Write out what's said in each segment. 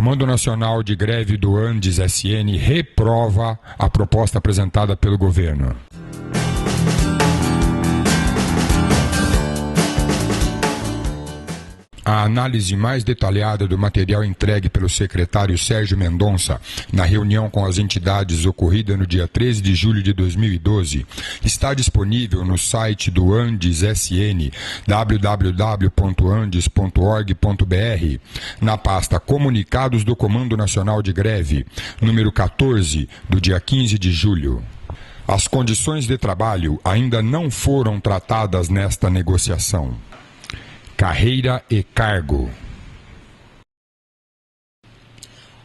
Comando Nacional de Greve do Andes-SN reprova a proposta apresentada pelo governo. A análise mais detalhada do material entregue pelo secretário Sérgio Mendonça na reunião com as entidades ocorrida no dia 13 de julho de 2012 está disponível no site do Andes-SN, www.andes.org.br, na pasta Comunicados do Comando Nacional de Greve, número 14, do dia 15 de julho. As condições de trabalho ainda não foram tratadas nesta negociação. Carreira e cargo.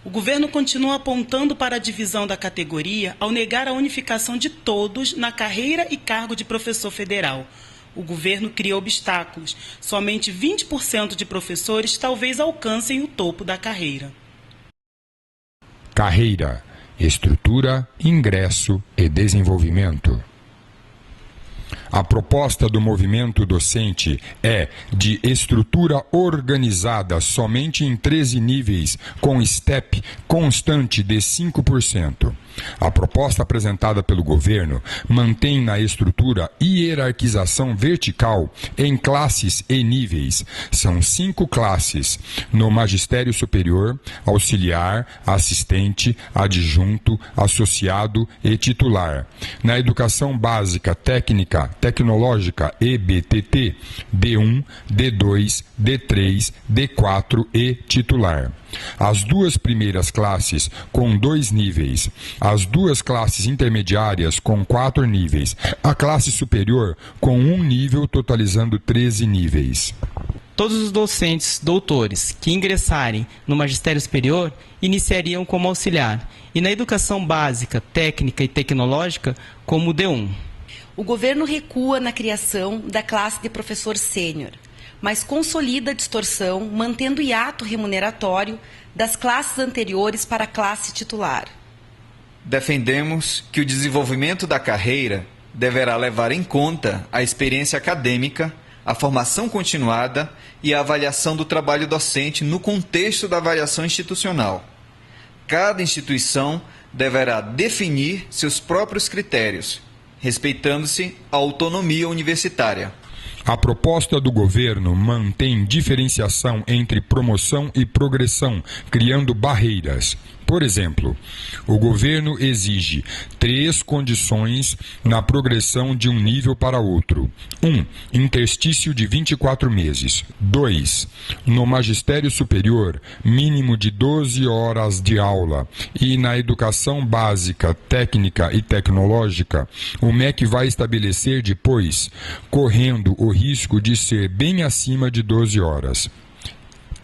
O governo continua apontando para a divisão da categoria ao negar a unificação de todos na carreira e cargo de professor federal. O governo cria obstáculos. Somente 20% de professores talvez alcancem o topo da carreira. Carreira, estrutura, ingresso e desenvolvimento. A proposta do movimento docente é de estrutura organizada somente em 13 níveis, com STEP constante de 5%. A proposta apresentada pelo governo mantém na estrutura hierarquização vertical em classes e níveis. São 5 classes: no magistério superior, auxiliar, assistente, adjunto, associado e titular. Na educação básica, técnica, tecnológica e BTT, D1, D2, D3, D4 e titular. As duas primeiras classes com 2 níveis, as duas classes intermediárias com 4 níveis, a classe superior com 1 nível, totalizando 13 níveis. Todos os docentes doutores que ingressarem no magistério superior iniciariam como auxiliar e na educação básica, técnica e tecnológica como D1. O governo recua na criação da classe de professor sênior, mas consolida a distorção, mantendo o hiato remuneratório das classes anteriores para a classe titular. Defendemos que o desenvolvimento da carreira deverá levar em conta a experiência acadêmica, a formação continuada e a avaliação do trabalho docente no contexto da avaliação institucional. Cada instituição deverá definir seus próprios critérios, respeitando-se a autonomia universitária. A proposta do governo mantém diferenciação entre promoção e progressão, criando barreiras. Por exemplo, o governo exige 3 condições na progressão de um nível para outro. 1. Interstício de 24 meses. 2. No magistério superior, mínimo de 12 horas de aula. E na educação básica, técnica e tecnológica, o MEC vai estabelecer depois, correndo o risco de ser bem acima de 12 horas.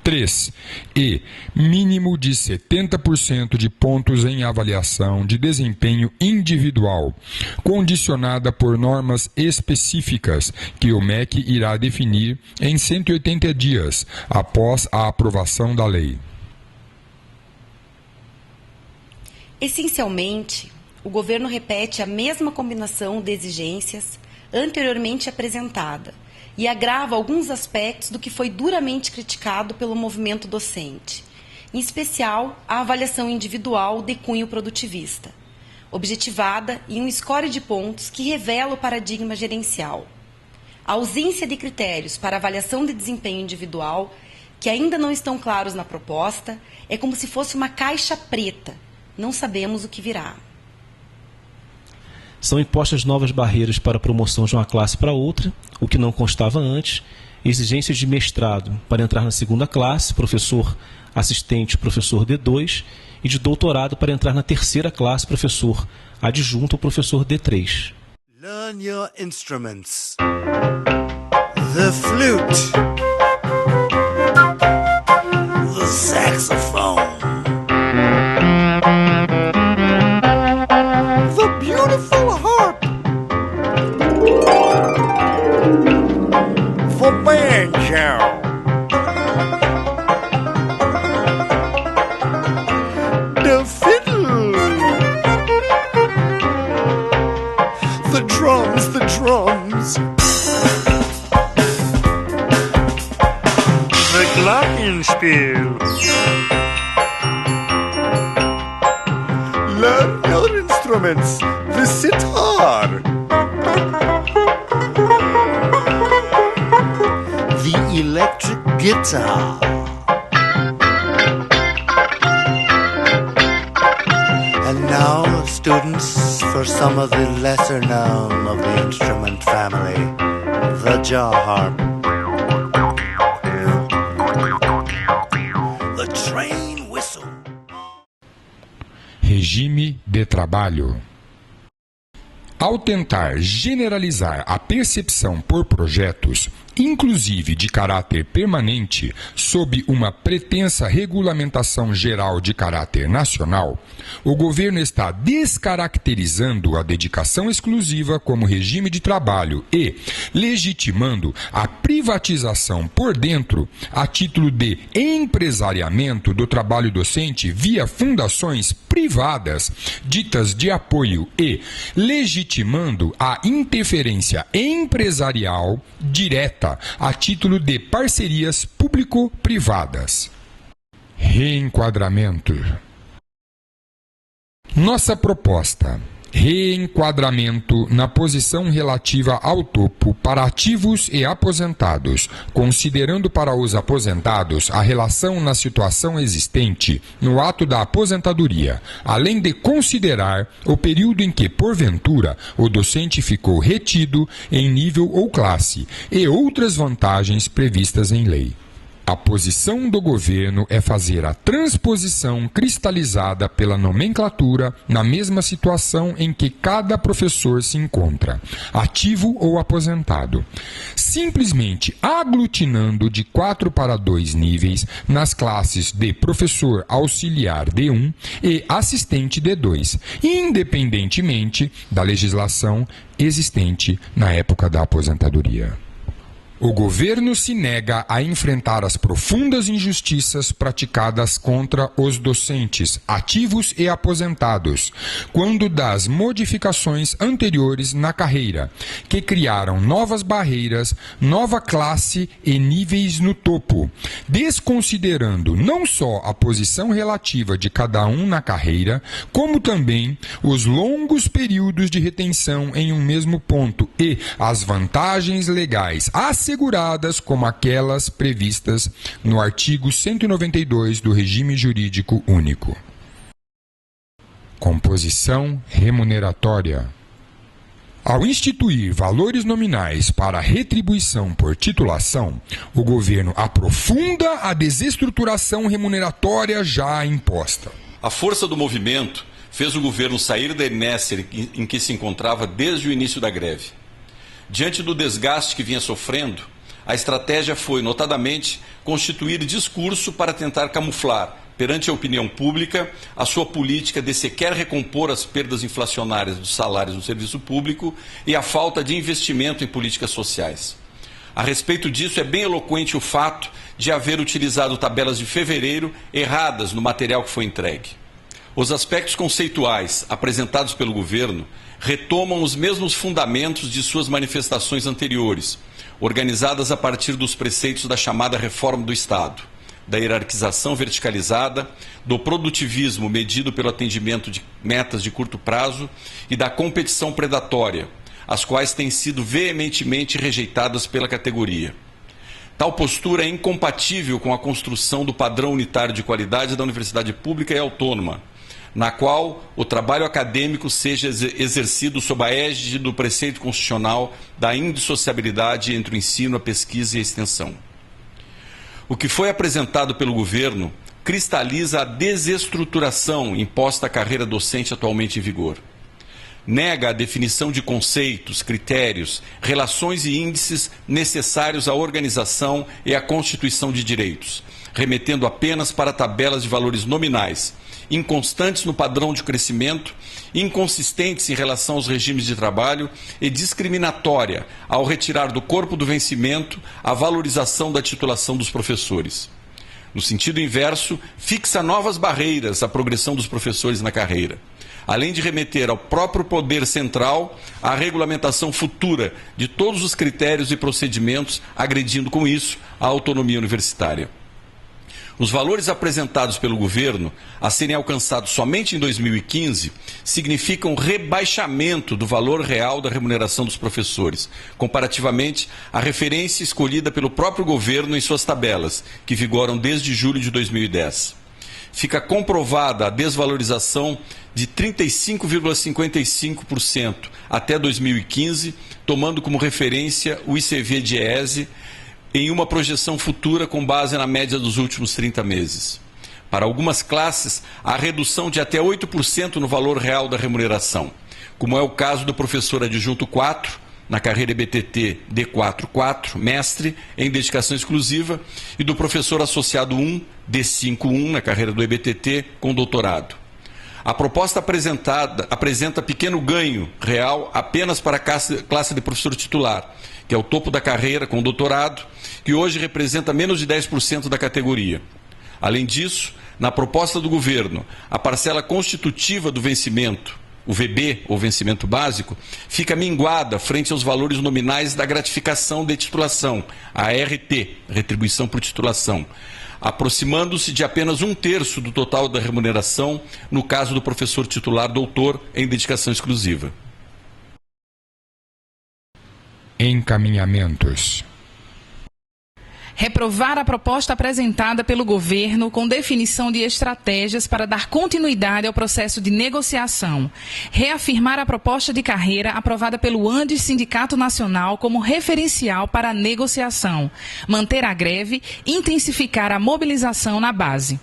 3. E mínimo de 70% de pontos em avaliação de desempenho individual, condicionada por normas específicas que o MEC irá definir em 180 dias após a aprovação da lei. Essencialmente, o governo repete a mesma combinação de exigências anteriormente apresentada e agrava alguns aspectos do que foi duramente criticado pelo movimento docente, em especial a avaliação individual de cunho produtivista, objetivada em um score de pontos que revela o paradigma gerencial. A ausência de critérios para avaliação de desempenho individual, que ainda não estão claros na proposta, é como se fosse uma caixa preta. Não sabemos o que virá. São impostas novas barreiras para a promoção de uma classe para outra, o que não constava antes, exigências de mestrado para entrar na segunda classe, professor assistente, professor D2, e de doutorado para entrar na terceira classe, professor adjunto ou professor D3. Learn your instruments. The flute. The saxophone. The beautiful harp. The banjo. The fiddle. The drums, the drums. The glockenspiel. Learn your instruments. The sitar. The electric guitar. And now, students, for some of the lesser known of the instrument family, the jaw harp. The train whistle. Regime de trabalho. Ao tentar generalizar a percepção por projetos, inclusive de caráter permanente, sob uma pretensa regulamentação geral de caráter nacional, o governo está descaracterizando a dedicação exclusiva como regime de trabalho e legitimando a privatização por dentro a título de empresariamento do trabalho docente via fundações privadas ditas de apoio e legitimando a interferência empresarial direta a título de parcerias público-privadas. Reenquadramento. Nossa proposta: reenquadramento na posição relativa ao topo para ativos e aposentados, considerando para os aposentados a relação na situação existente no ato da aposentadoria, além de considerar o período em que, porventura, o docente ficou retido em nível ou classe e outras vantagens previstas em lei. A posição do governo é fazer a transposição cristalizada pela nomenclatura na mesma situação em que cada professor se encontra, ativo ou aposentado, simplesmente aglutinando de 4 para 2 níveis nas classes de professor auxiliar D1 e assistente D2, independentemente da legislação existente na época da aposentadoria. O governo se nega a enfrentar as profundas injustiças praticadas contra os docentes, ativos e aposentados, quando das modificações anteriores na carreira, que criaram novas barreiras, nova classe e níveis no topo, desconsiderando não só a posição relativa de cada um na carreira, como também os longos períodos de retenção em um mesmo ponto e as vantagens legais asseguradas como aquelas previstas no artigo 192 do Regime Jurídico Único. Composição remuneratória. Ao instituir valores nominais para retribuição por titulação, o governo aprofunda a desestruturação remuneratória já imposta. A força do movimento fez o governo sair da inércia em que se encontrava desde o início da greve. Diante do desgaste que vinha sofrendo, a estratégia foi, notadamente, constituir discurso para tentar camuflar, perante a opinião pública, a sua política de sequer recompor as perdas inflacionárias dos salários do serviço público e a falta de investimento em políticas sociais. A respeito disso, é bem eloquente o fato de haver utilizado tabelas de fevereiro erradas no material que foi entregue. Os aspectos conceituais apresentados pelo governo retomam os mesmos fundamentos de suas manifestações anteriores, organizadas a partir dos preceitos da chamada reforma do Estado, da hierarquização verticalizada, do produtivismo medido pelo atendimento de metas de curto prazo e da competição predatória, as quais têm sido veementemente rejeitadas pela categoria. Tal postura é incompatível com a construção do padrão unitário de qualidade da universidade pública e autônoma, na qual o trabalho acadêmico seja exercido sob a égide do preceito constitucional da indissociabilidade entre o ensino, a pesquisa e a extensão. O que foi apresentado pelo governo cristaliza a desestruturação imposta à carreira docente atualmente em vigor. Nega a definição de conceitos, critérios, relações e índices necessários à organização e à constituição de direitos, remetendo apenas para tabelas de valores nominais, inconstantes no padrão de crescimento, inconsistentes em relação aos regimes de trabalho e discriminatória ao retirar do corpo do vencimento a valorização da titulação dos professores. No sentido inverso, fixa novas barreiras à progressão dos professores na carreira, além de remeter ao próprio poder central a regulamentação futura de todos os critérios e procedimentos, agredindo com isso a autonomia universitária. Os valores apresentados pelo governo a serem alcançados somente em 2015 significam rebaixamento do valor real da remuneração dos professores, comparativamente à referência escolhida pelo próprio governo em suas tabelas, que vigoram desde julho de 2010. Fica comprovada a desvalorização de 35,55% até 2015, tomando como referência o ICV-DIESE, em uma projeção futura com base na média dos últimos 30 meses. Para algumas classes, há redução de até 8% no valor real da remuneração, como é o caso do professor adjunto 4, na carreira EBTT D4-4, mestre, em dedicação exclusiva, e do professor associado 1, D5-1, na carreira do EBTT, com doutorado. A proposta apresenta pequeno ganho real apenas para a classe de professor titular, que é o topo da carreira com doutorado, que hoje representa menos de 10% da categoria. Além disso, na proposta do governo, a parcela constitutiva do vencimento, o VB, ou vencimento básico, fica minguada frente aos valores nominais da gratificação de titulação, a RT, retribuição por titulação, aproximando-se de apenas 1/3 do total da remuneração, no caso do professor titular doutor em dedicação exclusiva. Encaminhamentos. Reprovar a proposta apresentada pelo governo com definição de estratégias para dar continuidade ao processo de negociação. Reafirmar a proposta de carreira aprovada pelo ANDES Sindicato Nacional como referencial para a negociação. Manter a greve, intensificar a mobilização na base.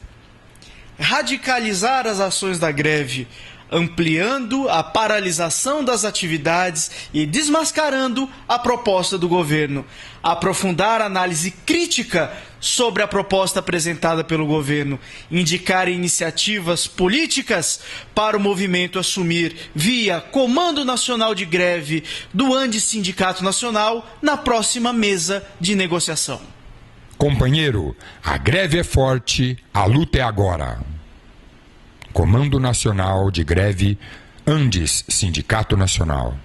Radicalizar as ações da greve, ampliando a paralisação das atividades e desmascarando a proposta do governo. Aprofundar a análise crítica sobre a proposta apresentada pelo governo. Indicar iniciativas políticas para o movimento assumir via Comando Nacional de Greve do ANDES Sindicato Nacional na próxima mesa de negociação. Companheiro, a greve é forte, a luta é agora. Comando Nacional de Greve, ANDES Sindicato Nacional.